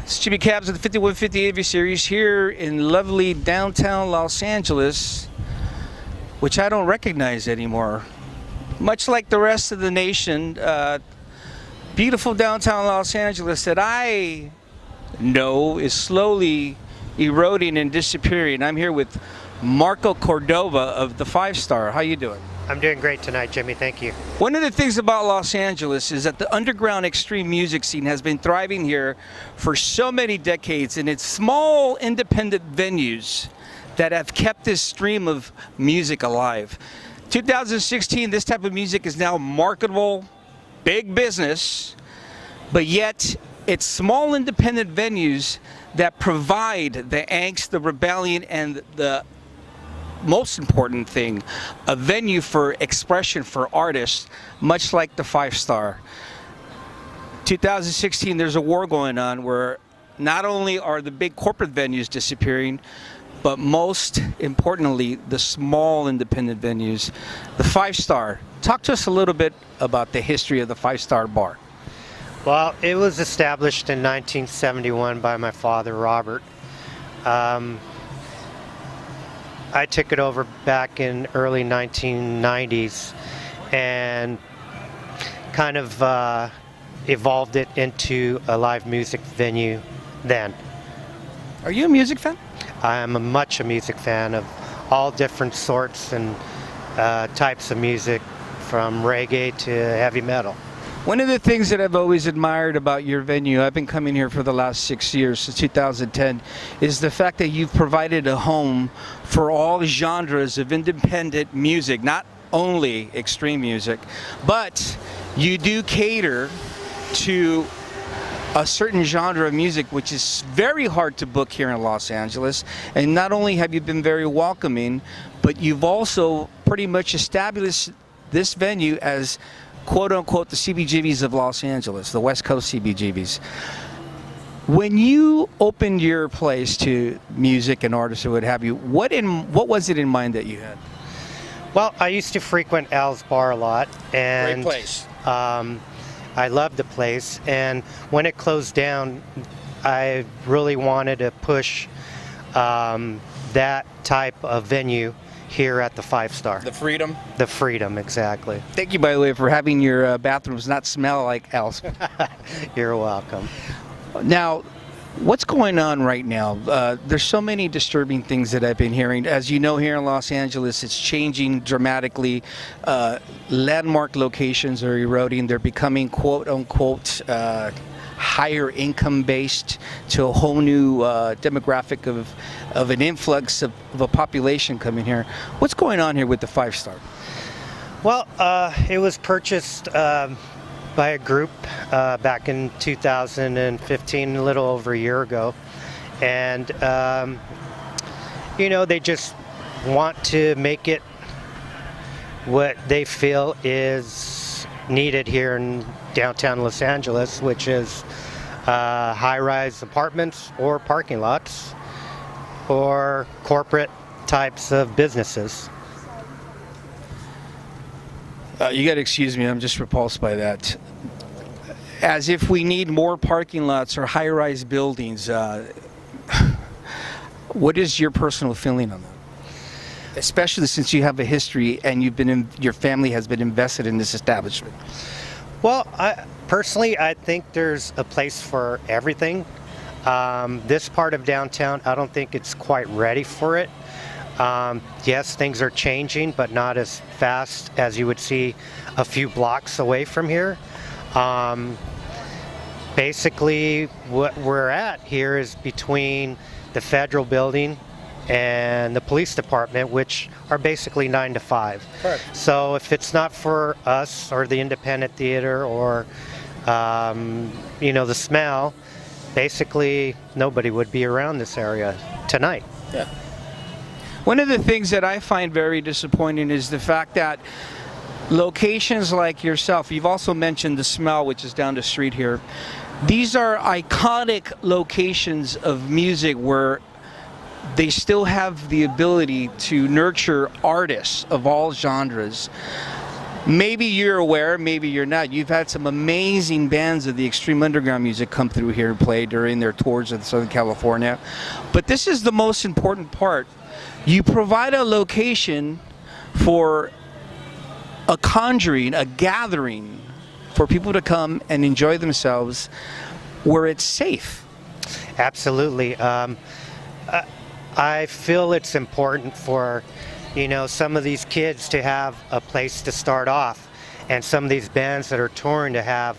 It's Jimmy Cabs of the 5150 AV series here in lovely downtown Los Angeles, which I don't recognize anymore. Much like the rest of the nation, beautiful downtown Los Angeles that I know is slowly eroding and disappearing. I'm here with Marco Cordova of the 5-Star. How you doing? I'm doing great tonight, Jimmy. Thank you. One of the things about Los Angeles is that the underground extreme music scene has been thriving here for so many decades, and it's small independent venues that have kept this stream of music alive. 2016, this type of music is now marketable, big business, but yet it's small independent venues that provide the angst, the rebellion, and the most important thing, a venue for expression for artists, much like the 5-Star. 2016, there's a war going on where not only are the big corporate venues disappearing, but most importantly, the small independent venues. The 5-Star, talk to us a little bit about the history of the 5-Star bar. Well, it was established in 1971 by my father, Robert. I took it over back in early 1990s and kind of evolved it into a live music venue then. Are you a music fan? I am a music fan of all different sorts and types of music, from reggae to heavy metal. One of the things that I've always admired about your venue, I've been coming here for the last 6 years, since 2010, is the fact that you've provided a home for all genres of independent music, not only extreme music, but you do cater to a certain genre of music which is very hard to book here in Los Angeles. And not only have you been very welcoming, but you've also pretty much established this venue as quote-unquote the CBGBs of Los Angeles, the West Coast CBGBs. When you opened your place to music and artists or what have you, what was it in mind that you had? Well, I used to frequent Al's Bar a lot, and great place. I loved the place, and when it closed down, I really wanted to push that type of venue here at the 5-Star. The freedom? The freedom, exactly. Thank you, by the way, for having your bathrooms not smell like Al's. You're welcome. Now, what's going on right now? There's so many disturbing things that I've been hearing. As you know, here in Los Angeles, it's changing dramatically. Landmark locations are eroding. They're becoming quote-unquote higher income based to a whole new demographic of an influx of a population coming here. What's going on here with the 5-Star? Well, it was purchased by a group back in 2015, a little over a year ago, and you know, they just want to make it what they feel is needed here in downtown Los Angeles, which is high-rise apartments or parking lots or corporate types of businesses. You got to excuse me, I'm just repulsed by that. As if we need more parking lots or high-rise buildings. What is your personal feeling on that? Especially since you have a history and your family has been invested in this establishment. Well, personally, I think there's a place for everything. This part of downtown, I don't think it's quite ready for it. Yes, things are changing, but not as fast as you would see a few blocks away from here. Basically, what we're at here is between the federal building and the police department, which are basically 9 to 5. Correct. So if it's not for us or the independent theater or you know, the smell, basically nobody would be around this area tonight. Yeah. One of the things that I find very disappointing is the fact that locations like yourself, you've also mentioned the Smell, which is down the street here. These are iconic locations of music where they still have the ability to nurture artists of all genres. Maybe you're aware, maybe you're not. You've had some amazing bands of the extreme underground music come through here and play during their tours in Southern California. But this is the most important part. You provide a location for a conjuring, a gathering for people to come and enjoy themselves where it's safe. Absolutely. I feel it's important for, some of these kids to have a place to start off, and some of these bands that are touring to have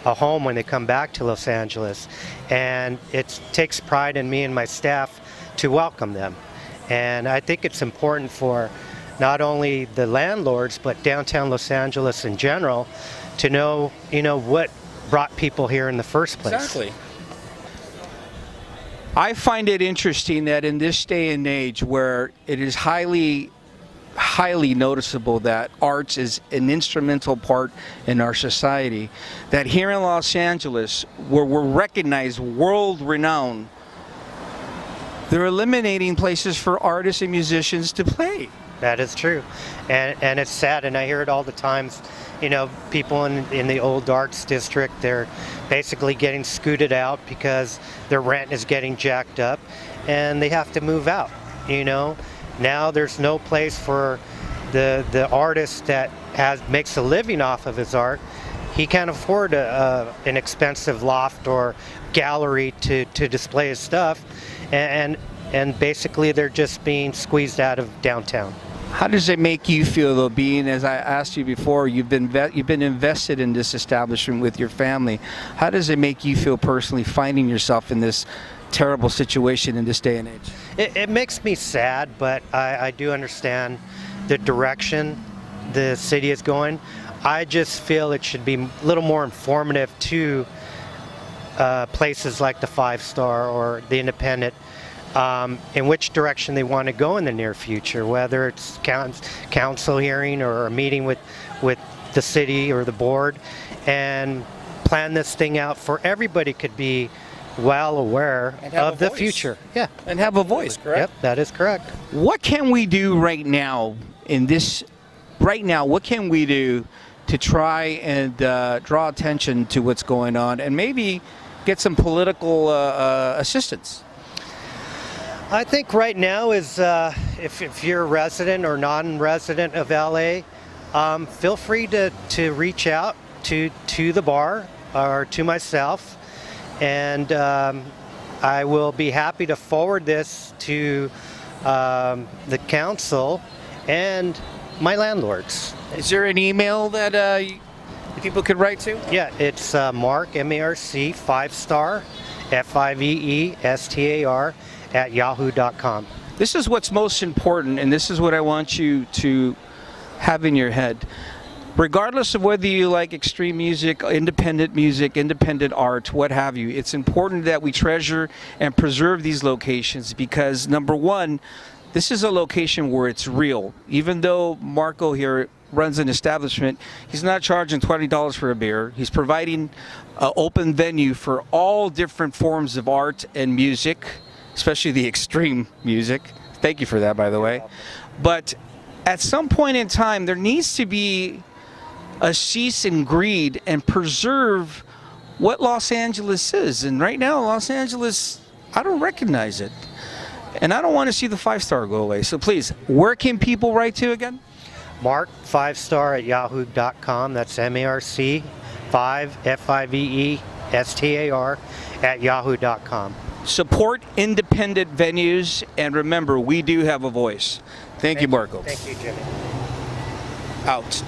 a home when they come back to Los Angeles. And it takes pride in me and my staff to welcome them. And I think it's important for not only the landlords, but downtown Los Angeles in general to know, what brought people here in the first place. Exactly. I find it interesting that in this day and age where it is highly noticeable that arts is an instrumental part in our society, that here in Los Angeles, where we're recognized, world-renowned, they're eliminating places for artists and musicians to play. That is true. And it's sad, and I hear it all the times. People in the old arts district, they're basically getting scooted out because their rent is getting jacked up and they have to move out. Now there's no place for the artist that makes a living off of his art. He can't afford an expensive loft or gallery to display his stuff, and basically they're just being squeezed out of downtown. How does it make you feel, though, being, as I asked you before, you've been invested in this establishment with your family? How does it make you feel personally, finding yourself in this terrible situation in this day and age? It makes me sad, but I do understand the direction the city is going. I just feel it should be a little more informative to places like the 5-Star or the Independent, in which direction they want to go in the near future, whether it's council hearing or a meeting with the city or the board, and plan this thing out for everybody could be well aware of the future. Yeah. And have a voice, correct? Yep, that is correct. What can we do right now what can we do to try and draw attention to what's going on and maybe get some political assistance? I think right now is if you're a resident or non-resident of LA, feel free to reach out to the bar or to myself, and I will be happy to forward this to the council and my landlords. Is there an email that people could write to? Yeah, it's Mark, M-A-R-C, 5-Star, F-5-E-E-S-T-A-R, at yahoo.com. This is what's most important, and this is what I want you to have in your head. Regardless of whether you like extreme music, independent art, what have you, it's important that we treasure and preserve these locations because, number one, this is a location where it's real. Even though Marco here runs an establishment, he's not charging $20 for a beer. He's providing an open venue for all different forms of art and music, especially the extreme music. Thank you for that, by the way. But at some point in time, there needs to be a cease and greed and preserve what Los Angeles is. And right now, Los Angeles, I don't recognize it. And I don't want to see the 5-Star go away. So please, where can people write to again? Mark, 5-Star at yahoo.com. That's M-A-R-C, 5, F-5-E-E-S-T-A-R, at yahoo.com. Support independent venues, and remember, we do have a voice. Thank you, Marco. Thank you, Jimmy. Out.